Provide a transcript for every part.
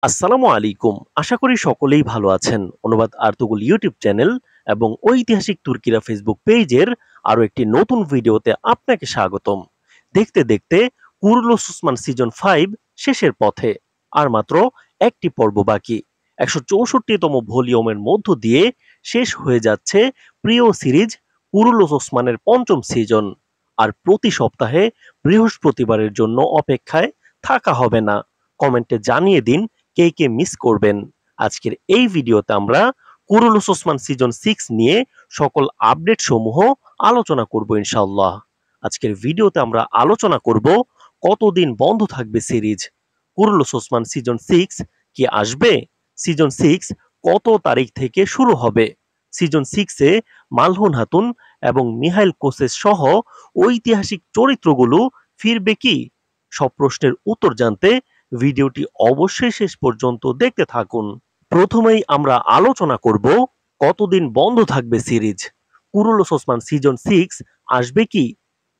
আসসালামু আলাইকুম। আশা করি সকলেই ভালো আছেন। অনুবাদ আর্তুগুল ইউটিউব চ্যানেল এবং ঐতিহাসিক তুর্কিরা ফেসবুক পেজের আরো একটি নতুন ভিডিওতে আপনাকে স্বাগতম। দেখতে দেখতে কুরুলুস ওসমান সিজন 5 শেষের পথে। আর মাত্র একটি পর্ব বাকি। 164তম ভলিউমের মধ্য দিয়ে শেষ হয়ে যাচ্ছে প্রিয় সিরিজ কুরুলুস ওসমানের পঞ্চম সিজন। আর প্রতি সপ্তাহে বৃহস্পতিবারের জন্য অপেক্ষায় থাকা হবে না। কমেন্টে জানিয়ে দিন কে কে মিস করবেন। আজকের এই ভিডিওতে আমরা কুরুলুস ওসমান সিজন 6 নিয়ে সকল আপডেট সমূহ আলোচনা করব ইনশাআল্লাহ। আজকের ভিডিওতে আমরা আলোচনা করব কতদিন বন্ধ থাকবে সিরিজ, কুরুলুস ওসমান সিজন 6 কি আসবে, সিজন 6 কত তারিখ থেকে শুরু হবে, সিজন 6 এ মালহুন হাতুন এবং মিহাইল কোসেস সহ ঐতিহাসিক চরিত্রগুলো ফিরবে কি? সব প্রশ্নের উত্তর জানতে ভিডিওটি অবশ্যই শেষ পর্যন্ত দেখতে থাকুন। প্রথমেই আমরা আলোচনা করব কতদিন বন্ধ থাকবে সিরিজ, কুরুলুস ওসমান সিজন 6 আসবে কি?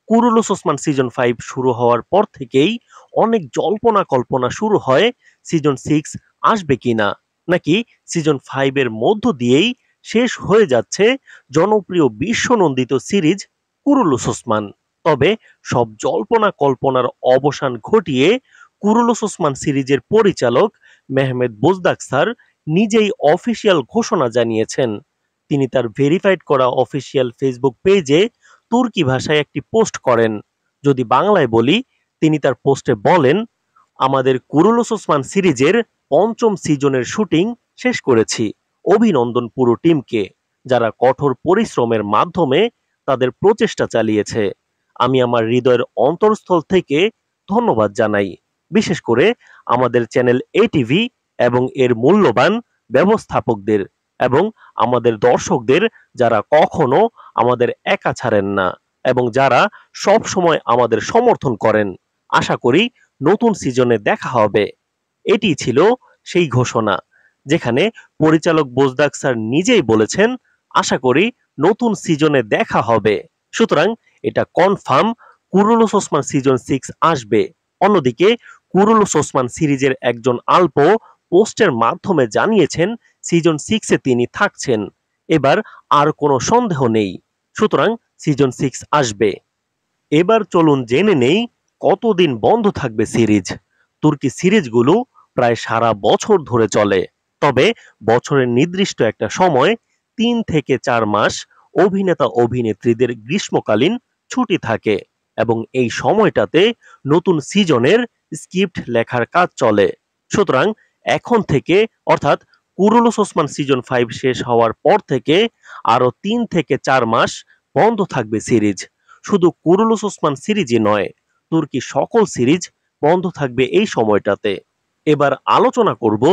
কুরুলুস ওসমান সিজন 5 শুরু হওয়ার পর থেকেই অনেক জল্পনা কল্পনা শুরু হয় সিজন 6 আসবে কিনা, নাকি সিজন 5 এর মধ্য দিয়েই শেষ হয়ে যাচ্ছে জনপ্রিয় বিশ্বনন্দিত সিরিজ কুরুলুস ওসমান। তবে সব জল্পনা কল্পনার অবসান ঘটিয়ে কুরুলুস ওসমান সিরিজের পরিচালক মেহমেদ বোজদাক স্যার নিজেই অফিসিয়াল ঘোষণা জানিয়েছেন। তিনি তার ভেরিফাইড করা অফিসিয়াল ফেসবুক পেজে তুর্কি ভাষায় একটি পোস্ট করেন। যদি বাংলায় বলি, তিনি তার পোস্টে বলেন, আমাদের কুরুলুস ওসমান সিরিজের পঞ্চম সিজনের শুটিং শেষ করেছি। অভিনন্দন পুরো টিমকে, যারা কঠোর পরিশ্রমের মাধ্যমে তাদের প্রচেষ্টা চালিয়েছে। আমি আমার হৃদয়ের অন্তরস্থল থেকে ধন্যবাদ জানাই, বিশেষ করে আমাদের চ্যানেল এটিভি এবং এর মূল্যবান ব্যবস্থাপকদের এবং আমাদের দর্শকদের, যারা কখনো আমাদের একা ছাড়েন না এবং যারা সব সময় আমাদের সমর্থন করেন। আশা করি নতুন সিজনে দেখা হবে। এটি ছিল সেই ঘোষণা যেখানে পরিচালক বোজদাক স্যার নিজেই বলেছেন, আশা করি নতুন সিজনে দেখা হবে। সুতরাং এটা কনফার্ম কুরুলুস ওসমান সিজন 6 আসবে। অন্যদিকে কুরুলুস ওসমান সিরিজের একজন আলপো পোস্টের মাধ্যমে জানিয়েছেন সিজন 6 এ তিনি থাকছেন। এবার আর কোনো সন্দেহ নেই। সুতরাং সিজন 6 আসবে। এবার চলুন জেনে নেই কতদিন বন্ধ থাকবে সিরিজ। তুর্কি সিরিজগুলো প্রায় সারা বছর ধরে চলে। তবে বছরের নির্দিষ্ট একটা সময় 3 থেকে 4 মাস অভিনেতা অভিনেত্রীদের গ্রীষ্মকালীন ছুটি থাকে এবং এই সময়টাতে নতুন সিজনের স্ক্রিপ্ট লেখার কাজ চলে। সুতরাং এখন থেকে, অর্থাৎ কুরুলুস ওসমান সিজন 5 শেষ হওয়ার পর থেকে আরো 3 থেকে 4 মাস বন্ধ থাকবে সিরিজ। শুধু কুরুলুস ওসমান সিরিজই নয়, তুর্কি সকল সিরিজ বন্ধ থাকবে এই সময়টাতে। এবার আলোচনা করব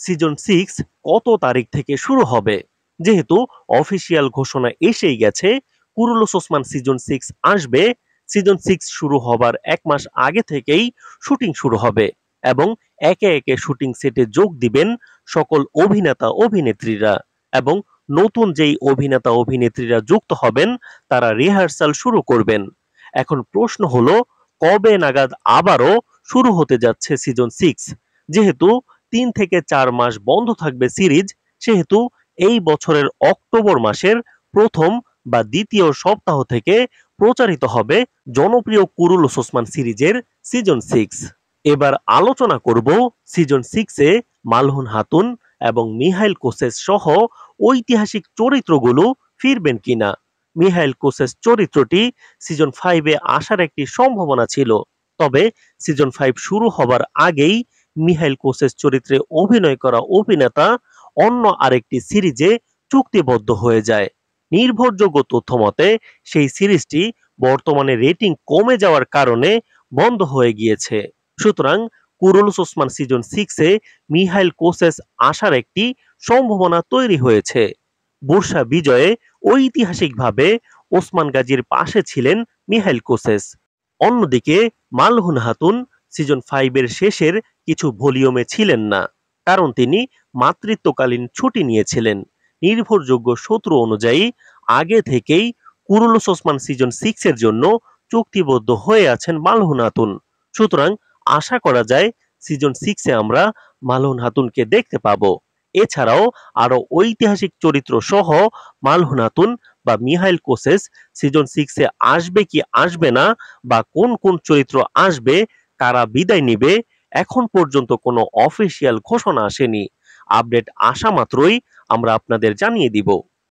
সিজন 6 কত তারিখ থেকে শুরু হবে। যেহেতু অফিসিয়াল ঘোষণা এসেই গেছে কুরুলুস ওসমান সিজন 6 আসবে, সিজন 6 শুরু হবার 1 মাস আগে থেকেই শুটিং শুরু হবে এবং একে একে শুটিং সেটে যোগ দিবেন সকল অভিনেতা অভিনেত্রীরা এবং নতুন যেই অভিনেতা অভিনেত্রীরা যুক্ত হবেন তারা রিহার্সাল শুরু করবেন। এখন প্রশ্ন হলো, কবে নাগাদ আবারও শুরু হতে যাচ্ছে সিজন 6? যেহেতু 3 থেকে 4 মাস বন্ধ থাকবে সিরিজ, সেহেতু এই বছরের অক্টোবর মাসের প্রথম বা দ্বিতীয় সপ্তাহ থেকে প্রচারিত হবে জনপ্রিয় কুরুলুস ওসমান সিরিজের সিজন 6। এবার আলোচনা করব সিজন 6 এ মালহুন হাতুন এবং মিহাইল কোসেস সহ ঐতিহাসিক চরিত্রগুলো ফিরবেন কিনা। মিহাইল কোসেস চরিত্রটি সিজন 5 এ আসার একটি সম্ভাবনা ছিল, তবে সিজন 5 শুরু হবার আগেই মিহাইল কোসেস চরিত্রে অভিনয় করা অভিনেতা অন্য আরেকটি সিরিজে চুক্তিবদ্ধ হয়ে যায়। নির্ভরযোগ্য তথ্য মতে সেই সিরিজটি বর্তমানে রেটিং কমে যাওয়ার কারণে বন্ধ হয়ে গিয়েছে। সুতরাং কুরুলুস ওসমান সিজন 6 এ মিহাইল কোসেস আসার একটি সম্ভাবনা তৈরি হয়েছে। বুরসা বিজয়ে ঐতিহাসিকভাবে ওসমান গাজীর পাশে ছিলেন মিহাইল কোসেস। অন্যদিকে মালহুন হাতুন সিজন 5 এর শেষের কিছু ভলিউমে ছিলেন না, কারণ তিনি মাতৃত্বকালীন ছুটি নিয়েছিলেন। নির্ভরযোগ্য সূত্র অনুযায়ী আগে থেকেই কুরুলুস ওসমান সিজন 6 এর জন্য চুক্তিবদ্ধ হয়ে আছেন মালহুন হাতুন। সুতরাং আশা করা যায় সিজন 6 এ আমরা মালহুন হাতুনকে দেখতে পাবো। এছাড়াও আরো ঐতিহাসিক চরিত্র সহ মালহুন হাতুন বা মিহাইল কোসেস সিজন 6 এ আসবে কি আসবে না, বা কোন কোন চরিত্র আসবে, কারা বিদায় নিবে, এখন পর্যন্ত কোনো অফিসিয়াল ঘোষণা আসেনি। আপডেট আসা মাত্রই আমরা আপনাদের জানিয়ে দিব।